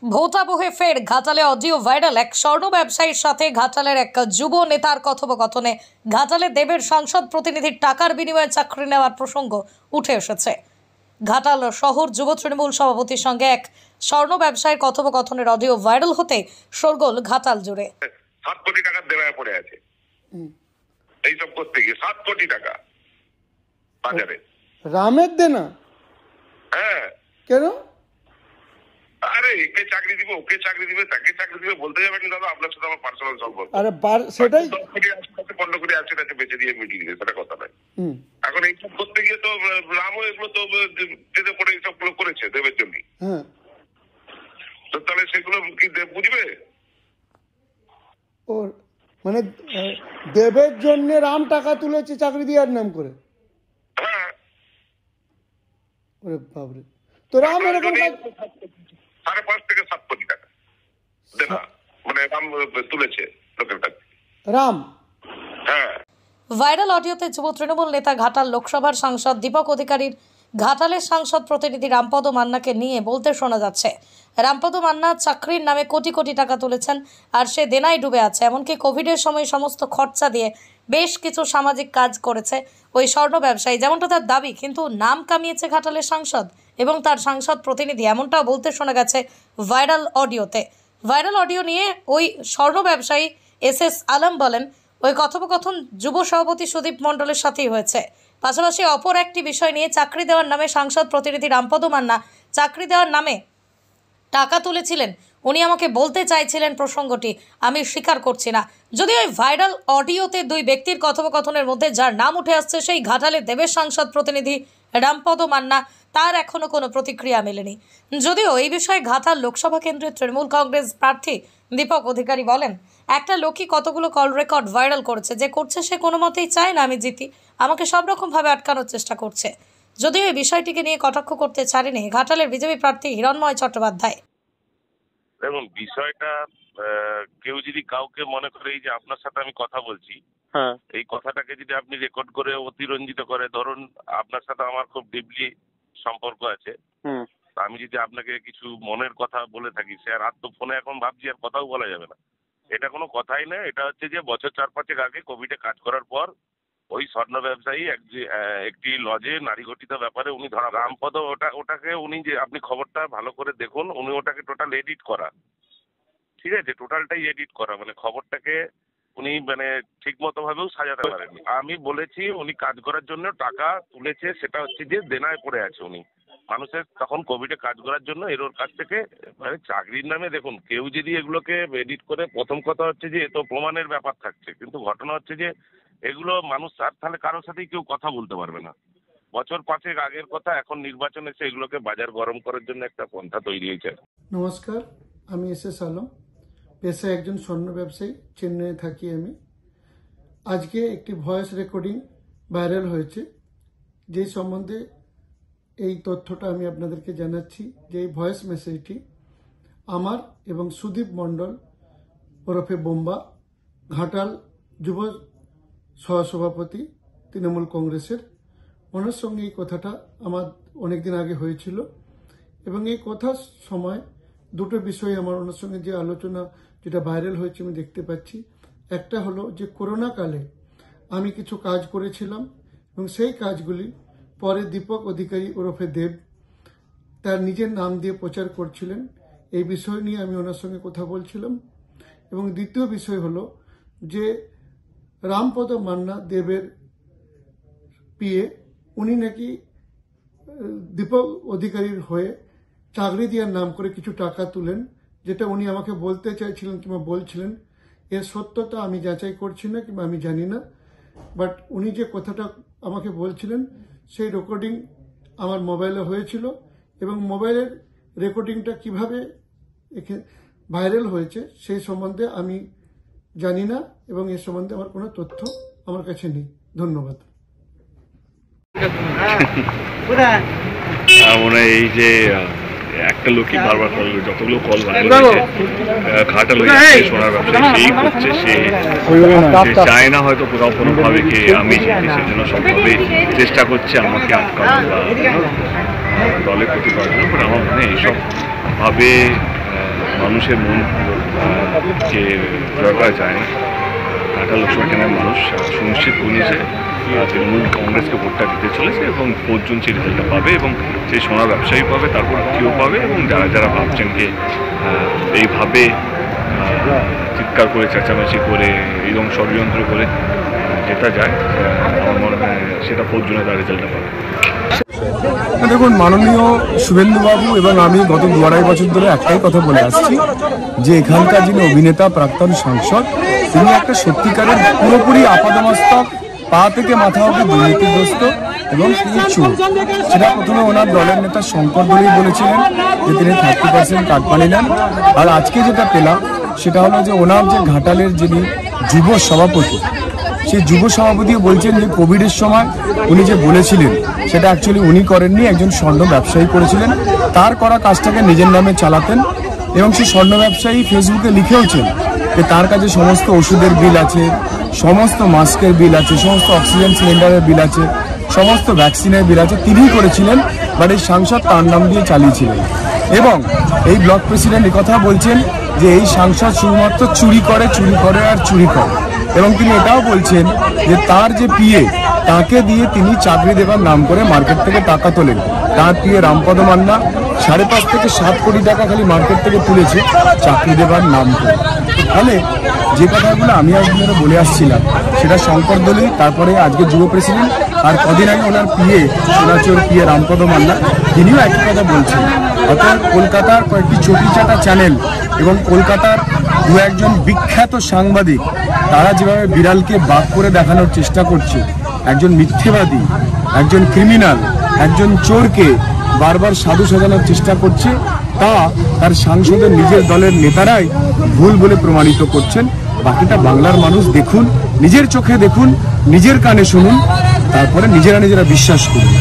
ভোটাবহে ফের ঘাটালে audio viral এক স্বর্ণ ব্যবসায়ীর সাথে ঘাটালের এক যুব নেতার কথোপকথনে ঘাটালে দেবের সংসদ প্রতিনিধির টাকার বিনিময়ে চাকরি নেওয়ার প্রসঙ্গ উঠে এসেছে। ঘাটাল শহর যুব তৃণমূল সভাপতির সঙ্গে এক স্বর্ণ ব্যবসায়ীর কথোপকথনের অডিও ভাইরাল হতে শোরগোল ঘাটাল জুড়ে। 7 কোটি টাকা দেওয়া পড়ে আছে এইসব করতে গিয়ে 7 কোটি টাকা বাজারে। রামের দেনা? হ্যাঁ। কেন? আরে একে চাকরি দিব, ওকে চাকরি দিবে, তাকে চাকরি দিবে বলতে যাবে কিন্তু দাদা আপনার সাথে আমার পার্সোনাল সম্পর্ক। আরে সেটাই 10 কোটি আছে, 15 কোটি আছে, এটা বেঁচে দিয়ে মিটিয়ে দিবে, সেটা কথা নয়। এখন এইসব করতে গিয়ে তো রামও এগুলো তো যেতে পড়ে এইসবগুলো করেছে দেবের জন্য। হ্যাঁ, তো তাহলে সেগুলো কি দেব বুঝবে? ওর মানে দেবের জন্য রাম টাকা তুলেছে চাকরি দেওয়ার নাম করে। হ্যাঁ। ওরে বাবরে, তো রাম এরকম 5.5 থেকে 7 কোটি টাকা দেনা মানে রাম তুলেছে লোকের কাছে। রাম? হ্যাঁ। ভাইরাল অডিওতে যুব তৃণমূল নেতা ঘাটাল লোকসভার সাংসদ দীপক অধিকারীর ঘাটালের সাংসদ প্রতিনিধি রামপদ মান্নাকে নিয়ে বলতে শোনা যাচ্ছে, রামপদ মান্না চাকরির নামে কোটি কোটি টাকা তুলেছেন আর সে দেনায় ডুবে আছে। এমনকি কোভিডের সময় সমস্ত খরচা দিয়ে বেশ কিছু সামাজিক কাজ করেছে ওই স্বর্ণ ব্যবসায়ী, যেমনটা তার দাবি। কিন্তু নাম কামিয়েছে ঘাটালের সাংসদ এবং তার সাংসদ প্রতিনিধি, এমনটাও বলতে শোনা গেছে ভাইরাল অডিওতে। ভাইরাল অডিও নিয়ে ওই স্বর্ণ ব্যবসায়ী এস আলম বলেন, ওই কথোপকথন যুব সভাপতি সুদীপ মণ্ডলের সাথেই হয়েছে। পাশাপাশি অপর একটি বিষয় নিয়ে চাকরি দেওয়ার নামে সাংসদ প্রতিনিধি রামপদ মান্না চাকরি দেওয়ার নামে টাকা তুলেছিলেন, উনি আমাকে বলতে চাইছিলেন প্রসঙ্গটি আমি স্বীকার করছি না। যদি ওই ভাইরাল অডিওতে দুই ব্যক্তির কথোপকথনের মধ্যে যার নাম উঠে আসছে সেই ঘাটালে দেবের সাংসদ প্রতিনিধি রামপদ মান্না, তার এখনো কোনো প্রতিক্রিয়া মেলেনি। যদিও এই বিষয়ে ঘাটাল লোকসভা কেন্দ্রের তৃণমূল কংগ্রেস প্রার্থী দীপক অধিকারী বলেন, একটা লোকই কতগুলো কল রেকর্ড ভাইরাল করেছে, যে করছে সে কোনো মতেই চায় না আমি জিতি, আমাকে সব রকমভাবে আটকানোর চেষ্টা করছে। যদিও এই বিষয়টিকে নিয়ে কটাক্ষ করতে ছাড়েনি ঘাটালের বিজেপি প্রার্থী হিরণময় চট্টোপাধ্যায়। দেখুন বিষয়টা কেউ যদি কাউকে মনে করে এই যে আপনার সাথে আমি কথা বলছি, এই কথাটাকে যদি আপনি রেকর্ড করে অতিরঞ্জিত করে, ধরুন আপনার সাথে আমার খুব ডিপলি সম্পর্ক আছে, আমি যদি আপনাকে কিছু মনের কথা বলে থাকি, সে আর তো ফোনে এখন ভাবছি আর কথাও বলা যাবে না, এটা কোনো কথাই না। এটা হচ্ছে যে বছর 4-5 আগে কোভিডে কাজ করার পর ওই স্বর্ণ ব্যবসায়ী একটি লজে নারী ঘটিত ব্যাপারে উনি ধরা রামপদ, ওটাকে উনি যে আপনি খবরটা ভালো করে দেখুন, উনি ওটাকে টোটাল এডিট করা, ঠিক আছে, টোটালটাই এডিট করা, মানে খবরটাকে উনি মানে ঠিক মতো ভাবেও সাজাতে পারেননি। আমি বলেছি উনি কাজ করার জন্য টাকা তুলেছে, সেটা হচ্ছে যে দেনায় পড়ে আছে উনি মানুষের তখন কোভিডে কাজ করার জন্য এর ওর কাছ থেকে, মানে চাকরির নামে দেখুন কেউ যদি এগুলোকে এডিট করে, প্রথম কথা হচ্ছে যে এ তো প্রমাণের ব্যাপার থাকছে, কিন্তু ঘটনা হচ্ছে যে এগুলো মানুষ আর তাহলে কারোর সাথেই কেউ কথা বলতে পারবে না। বছর 5 আগের কথা, এখন নির্বাচন এসে এগুলোকে বাজার গরম করার জন্য একটা পন্থা তৈরি হয়েছে। নমস্কার, আমি এস আলম, পেশায় একজন স্বর্ণ ব্যবসায়ী, চেন্নাইয়ে থাকি আমি। আজকে একটি ভয়েস রেকর্ডিং ভাইরাল হয়েছে, যে সম্বন্ধে এই তথ্যটা আমি আপনাদেরকে জানাচ্ছি যে এই ভয়েস মেসেজটি আমার এবং সুদীপ মণ্ডল ওরফে বোম্বা, ঘাটাল যুব সহসভাপতি তৃণমূল কংগ্রেসের, ওনার সঙ্গে এই কথাটা আমার অনেকদিন আগে হয়েছিল। এবং এই কথার সময় দুটো বিষয় আমার ওনার সঙ্গে যে আলোচনা যেটা ভাইরাল হয়েছে আমি দেখতে পাচ্ছি। একটা হলো যে করোনা কালে আমি কিছু কাজ করেছিলাম এবং সেই কাজগুলি পরে দীপক অধিকারী ওরফে দেব তার নিজের নাম দিয়ে প্রচার করছিলেন, এই বিষয় নিয়ে আমি ওনার সঙ্গে কথা বলছিলাম। এবং দ্বিতীয় বিষয় হলো যে রামপদ মান্না দেবের পিএ, উনি নাকি দীপক অধিকারীর হয়ে চাকরি দেওয়ার নাম করে কিছু টাকা তুলেন, যেটা উনি আমাকে বলতে চাইছিলেন কিংবা বলছিলেন। এর সত্যতা আমি যাচাই করছি না কিংবা আমি জানি না, বাট উনি যে কথাটা আমাকে বলছিলেন সেই রেকর্ডিং আমার মোবাইলে হয়েছিল এবং মোবাইলের রেকর্ডিংটা কিভাবে ভাইরাল হয়েছে সেই সম্বন্ধে আমি জানি না এবং এ সম্বন্ধে আমার কোনো তথ্য আমার কাছে নেই। ধন্যবাদ। এই যে একটা লোকই বারবার কল, যতগুলো কল ভাইরাল হয়েছে ঘাটাল সোনার ব্যবসায়ী সেই করছে, সে চায় না হয়তো কোথাও কোনোভাবে কে আমি জিতি, সেজন্য সবভাবে চেষ্টা করছে আমাকে আটকানো বা দলে ক্ষতি করার জন্য। বাট আমার মনে এইসব ভাবে মানুষের মন কে জয় করা যায় না। ঘাটাল লোকসভা কেন্দ্রের মানুষ সুনিশ্চিত করেছে তৃণমূল কংগ্রেসকে ভোটটা দিতে চলেছে এবং 4 জুন সেই রেজাল্টটা পাবে এবং সেই সোনার ব্যবসায়ী পাবে, তারপর কেউ পাবে এবং যারা যারা ভাবছেন যে এইভাবে চিৎকার করে চেঁচামেচি করে এবং ষড়যন্ত্র করে যেটা যায়, আমার মনে হয় সেটা 4 জুনে তার রেজাল্টটা পাবে। দেখুন, মাননীয় শুভেন্দুবাবু এবং আমি গত 2-2.5 বছর ধরে একটাই কথা বলে আসছি যে এখানকার যিনি অভিনেতা প্রাক্তন সাংসদ, তিনি একটা সত্যিকারের পুরোপুরি আপাদমস্তক পা থেকে মাথা অবধি দুর্নীতিগ্রস্ত এবং তিনি চোর। সেটা প্রথমে ওনার দলের নেতা শঙ্কর দলই বলেছিলেন যে তিনি 30% কাটমানি নেন, আর আজকে যেটা পেলাম সেটা হলো যে ওনার যে ঘাটালের যিনি যুব সভাপতি, সেই যুব সভাপতিও বলছেন যে কোভিডের সময় উনি যে বলেছিলেন সেটা অ্যাকচুয়ালি উনি করেননি, একজন স্বর্ণ ব্যবসায়ী করেছিলেন, তার করা কাজটাকে নিজের নামে চালাতেন। এবং সেই স্বর্ণ ব্যবসায়ী ফেসবুকে লিখেওছেন যে তার কাছে সমস্ত ওষুধের বিল আছে, সমস্ত মাস্কের বিল আছে, সমস্ত অক্সিজেন সিলিন্ডারের বিল আছে, সমস্ত ভ্যাকসিনের বিল আছে, তিনিই করেছিলেন, বাট এই সাংসদ তার নাম দিয়ে চালিয়েছিলেন। এবং এই ব্লক প্রেসিডেন্ট কথা বলছেন যে এই সাংসদ শুধুমাত্র চুরি করে আর চুরি করে। এবং তিনি এটাও বলছেন যে তার যে পিএ, তাকে দিয়ে তিনি চাকরি দেবার নাম করে মার্কেট থেকে টাকা তোলেন। তার পিএ রামপদ মান্না 5.5 থেকে 7 কোটি টাকা খালি মার্কেট থেকে তুলেছে চাকরি দেবার নাম করে। ফলে যে কথাগুলো আমি আপনারা বলে আসছিলাম সেটা শঙ্কর দলই, তারপরে আজকে যুব প্রেসিডেন্ট, আর কদিন আগে ওনার পিএ সোনাচোর পিএ রামপদ মান্না, তিনিও একই কথা বলছেন। অর্থাৎ কলকাতার কয়েকটি চটিচাটা চ্যানেল এবং কলকাতার 2-1জন বিখ্যাত সাংবাদিক, তারা যেভাবে বিড়ালকে বাঘ করে দেখানোর চেষ্টা করছে, একজন মিথ্যেবাদী, একজন ক্রিমিনাল, একজন চোরকে বারবার সাধু সাজানোর চেষ্টা করছে, তা তার সাংসদের নিজের দলের নেতারাই ভুল বলে প্রমাণিত করছেন। বাকিটা বাংলার মানুষ দেখুন, নিজের চোখে দেখুন, নিজের কানে শুনুন, তারপরে নিজেরা নিজেরা বিশ্বাস করুন।